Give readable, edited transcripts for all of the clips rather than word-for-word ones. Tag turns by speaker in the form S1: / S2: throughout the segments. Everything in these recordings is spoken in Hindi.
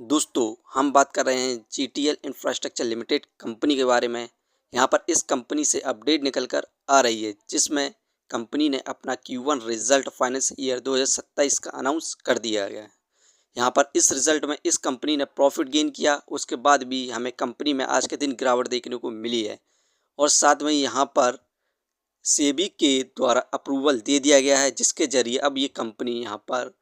S1: दोस्तों, हम बात कर रहे हैं जीटीएल इंफ्रास्ट्रक्चर लिमिटेड कंपनी के बारे में। यहाँ पर इस कंपनी से अपडेट निकल कर आ रही है, जिसमें कंपनी ने अपना Q1 रिजल्ट फाइनेंस ईयर 2027 का अनाउंस कर दिया गया है। यहाँ पर इस रिजल्ट में इस कंपनी ने प्रॉफिट गेन किया, उसके बाद भी हमें कंपनी में आज के दिन गिरावट देखने को मिली है। और साथ में यहाँ पर सेबी के द्वारा अप्रूवल दे दिया गया है, जिसके जरिए अब ये कंपनी यहाँ पर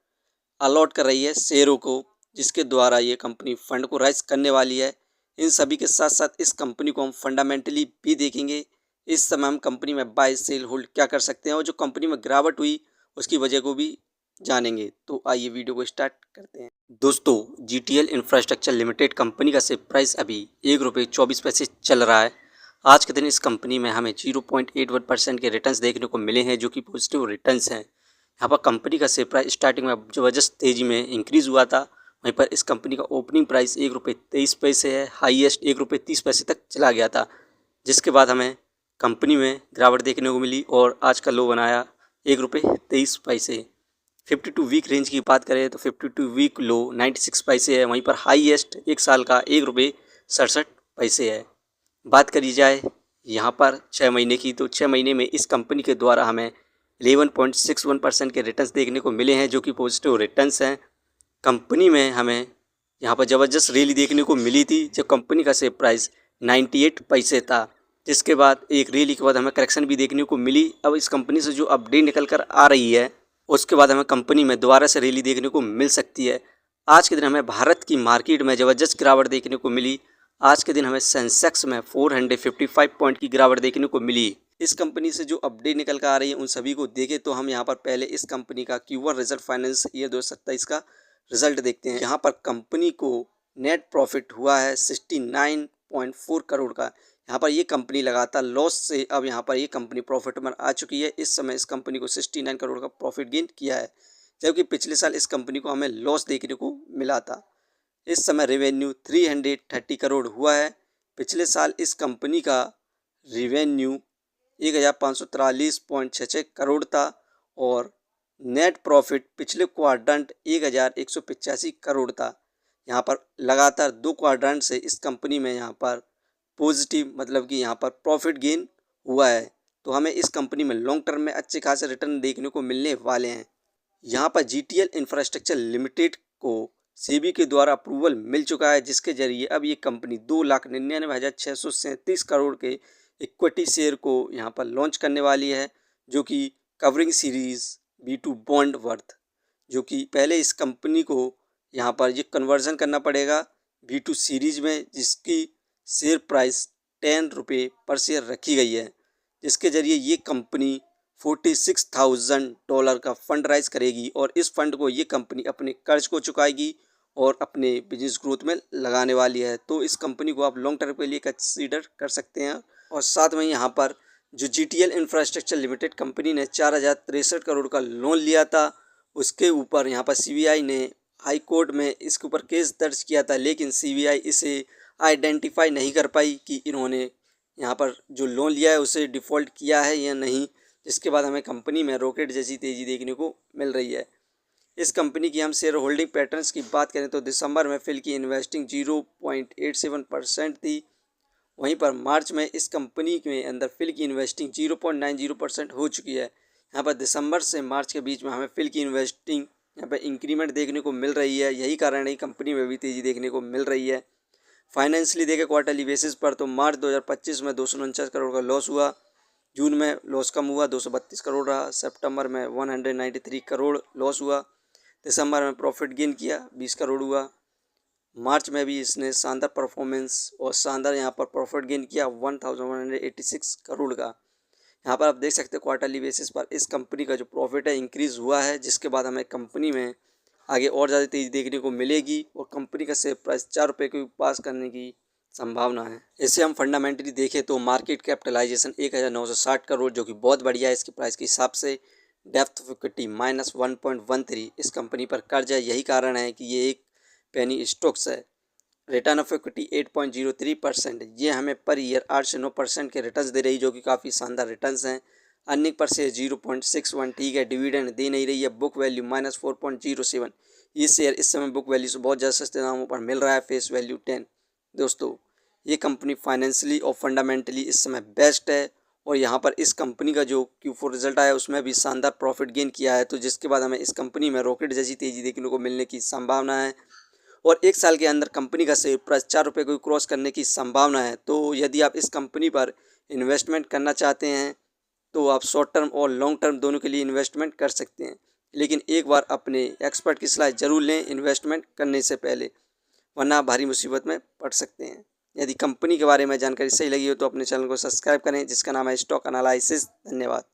S1: अलॉट कर रही है शेयरों को, जिसके द्वारा ये कंपनी फंड को राइज करने वाली है। इन सभी के साथ साथ इस कंपनी को हम फंडामेंटली भी देखेंगे। इस समय हम कंपनी में बाय सेल होल्ड क्या कर सकते हैं और जो कंपनी में गिरावट हुई उसकी वजह को भी जानेंगे। तो आइए वीडियो को स्टार्ट करते हैं। दोस्तों, जीटीएल इंफ्रास्ट्रक्चर लिमिटेड कंपनी का शेयर प्राइस अभी ₹1.24 चल रहा है। आज के दिन इस कंपनी में हमें 0.81% के रिटर्न्स देखने को मिले हैं, जो कि पॉजिटिव रिटर्न्स हैं। यहाँ पर कंपनी का शेयर प्राइस स्टार्टिंग में ज़बरदस्त तेज़ी में इंक्रीज़ हुआ था। वहीं पर इस कंपनी का ओपनिंग प्राइस ₹1.23 है, हाईएस्ट ₹1.30 तक चला गया था, जिसके बाद हमें कंपनी में गिरावट देखने को मिली और आज का लो बनाया ₹1.23। 52 वीक रेंज की बात करें तो 52 वीक लो 96 पैसे है। वहीं पर हाईएस्ट एक साल का ₹1.67 है। बात करी जाए यहाँ पर 6 महीने की, तो 6 महीने में इस कंपनी के द्वारा हमें 11.61% के रिटर्न्स देखने को मिले हैं, जो कि पॉजिटिव रिटर्न्स हैं। कंपनी में हमें यहाँ पर ज़बरदस्त रैली देखने को मिली थी, जब कंपनी का शेयर प्राइस 98 पैसे था, जिसके बाद एक रैली के बाद हमें करेक्शन भी देखने को मिली। अब इस कंपनी से जो अपडेट निकल कर आ रही है, उसके बाद हमें कंपनी में दोबारा से रैली देखने को मिल सकती है। आज के दिन हमें भारत की मार्केट में ज़बरदस्त गिरावट देखने को मिली। आज के दिन हमें सेंसेक्स में 455 पॉइंट की गिरावट देखने को मिली। इस कंपनी से जो अपडेट निकल कर आ रही है उन सभी को देखें तो हम यहाँ पर पहले इस कंपनी का Q1 रिजल्ट फाइनेंस ईयर 2027 का रिजल्ट देखते हैं। यहाँ पर कंपनी को नेट प्रॉफिट हुआ है 69.4 करोड़ का। यहाँ पर ये कंपनी लगातार लॉस से अब यहाँ पर ये कंपनी प्रॉफिट में आ चुकी है। इस समय इस कंपनी को 69 करोड़ का प्रॉफिट गेन किया है, जबकि पिछले साल इस कंपनी को हमें लॉस देखने को मिला था। इस समय रेवेन्यू 330 करोड़ हुआ है। पिछले साल इस कंपनी का रेवेन्यू 1543.66 करोड़ था और नेट प्रॉफिट पिछले क्वाड्रेंट 1185 करोड़ था। यहाँ पर लगातार 2 क्वाड्रेंट से इस कंपनी में यहाँ पर पॉजिटिव मतलब कि यहाँ पर प्रॉफिट गेन हुआ है, तो हमें इस कंपनी में लॉन्ग टर्म में अच्छे खासे रिटर्न देखने को मिलने वाले हैं। यहाँ पर जीटीएल इंफ्रास्ट्रक्चर लिमिटेड को सेबी के द्वारा अप्रूवल मिल चुका है, जिसके जरिए अब ये कंपनी 2,99,637 करोड़ के इक्विटी शेयर को यहाँ पर लॉन्च करने वाली है, जो कि covering series B2 bond worth, जो कि पहले इस कंपनी को यहाँ पर ये कन्वर्जन करना पड़ेगा B2 सीरीज़ में, जिसकी शेयर प्राइस ₹10 पर शेयर रखी गई है, जिसके ज़रिए ये कंपनी $46,000 का फंड राइज करेगी और इस फंड को ये कंपनी अपने कर्ज को चुकाएगी और अपने बिजनेस ग्रोथ में लगाने वाली है। तो इस कंपनी को आप लॉन्ग टर्म के लिए कंसीडर कर सकते हैं। और साथ में यहाँ पर जो जीटीएल इंफ्रास्ट्रक्चर लिमिटेड कंपनी ने 4,063 करोड़ का लोन लिया था, उसके ऊपर यहाँ पर सीबीआई ने हाई कोर्ट में इसके ऊपर केस दर्ज किया था, लेकिन सीबीआई इसे आइडेंटिफाई नहीं कर पाई कि इन्होंने यहाँ पर जो लोन लिया है उसे डिफ़ॉल्ट किया है या नहीं, जिसके बाद हमें कंपनी में रॉकेट जैसी तेज़ी देखने को मिल रही है। इस कंपनी की हम शेयर होल्डिंग पैटर्न्स की बात करें तो दिसंबर में फिल की इन्वेस्टिंग 0.87% थी। वहीं पर मार्च में इस कंपनी के अंदर फिल की इन्वेस्टिंग 0.90% हो चुकी है। यहाँ पर दिसंबर से मार्च के बीच में हमें फिल की इन्वेस्टिंग यहाँ पर इंक्रीमेंट देखने को मिल रही है। यही कारण है कि कंपनी में भी तेज़ी देखने को मिल रही है। फाइनेंशियली देखें क्वार्टरली बेसिस पर तो मार्च 2025 में 249 करोड़ का लॉस हुआ, जून में लॉस कम हुआ 232 करोड़ रहा, सितंबर में 193 करोड़ लॉस हुआ, दिसंबर में प्रॉफिट गेन किया 20 करोड़ हुआ, मार्च में भी इसने शानदार परफॉर्मेंस और शानदार यहाँ पर प्रॉफिट गेन किया 1186 करोड़ का। यहाँ पर आप देख सकते हैं क्वार्टरली बेसिस पर इस कंपनी का जो प्रॉफिट है इंक्रीज़ हुआ है, जिसके बाद हमें कंपनी में आगे और ज़्यादा तेज़ी देखने को मिलेगी और कंपनी का शेयर प्राइस ₹4 को पास करने की संभावना है। इसे हम फंडामेंटली देखें तो मार्केट कैपिटलाइजेशन 1960 करोड़, जो कि बहुत बढ़िया है इसकी प्राइस के हिसाब से। डेप्थ ऑफ इक्विटी -1.13 इस कंपनी पर कर्ज है, यही कारण है कि ये एक पेनी स्टॉक्स है। रिटर्न ऑफ इक्विटी 8.03%, ये हमें पर ईयर 8 से 9% के रिटर्न्स दे रही है, जो कि काफ़ी शानदार रिटर्न्स हैं। अर्निंग पर शेयर 0.61 ठीक है, डिविडेंड दे नहीं रही है। बुक वैल्यू -4.07, ये शेयर इस समय बुक वैल्यू से बहुत ज़्यादा सस्ते दामों पर मिल रहा है, फेस वैल्यू 10। दोस्तों, ये कंपनी फाइनेंशियली और फंडामेंटली इस समय बेस्ट है और यहाँ पर इस कंपनी का जो Q4 रिजल्ट आया उसमें भी शानदार प्रॉफिट गेन किया है, तो जिसके बाद हमें इस कंपनी में रॉकेट जैसी तेज़ी देखने को मिलने की संभावना है और 1 साल के अंदर कंपनी का शेयर प्राइस 4 रुपये को क्रॉस करने की संभावना है। तो यदि आप इस कंपनी पर इन्वेस्टमेंट करना चाहते हैं तो आप शॉर्ट टर्म और लॉन्ग टर्म दोनों के लिए इन्वेस्टमेंट कर सकते हैं, लेकिन एक बार अपने एक्सपर्ट की सलाह ज़रूर लें इन्वेस्टमेंट करने से पहले, वरना आप भारी मुसीबत में पड़ सकते हैं। यदि कंपनी के बारे में जानकारी सही लगी हो तो अपने चैनल को सब्सक्राइब करें जिसका नाम है स्टॉक एनालिसिस। धन्यवाद।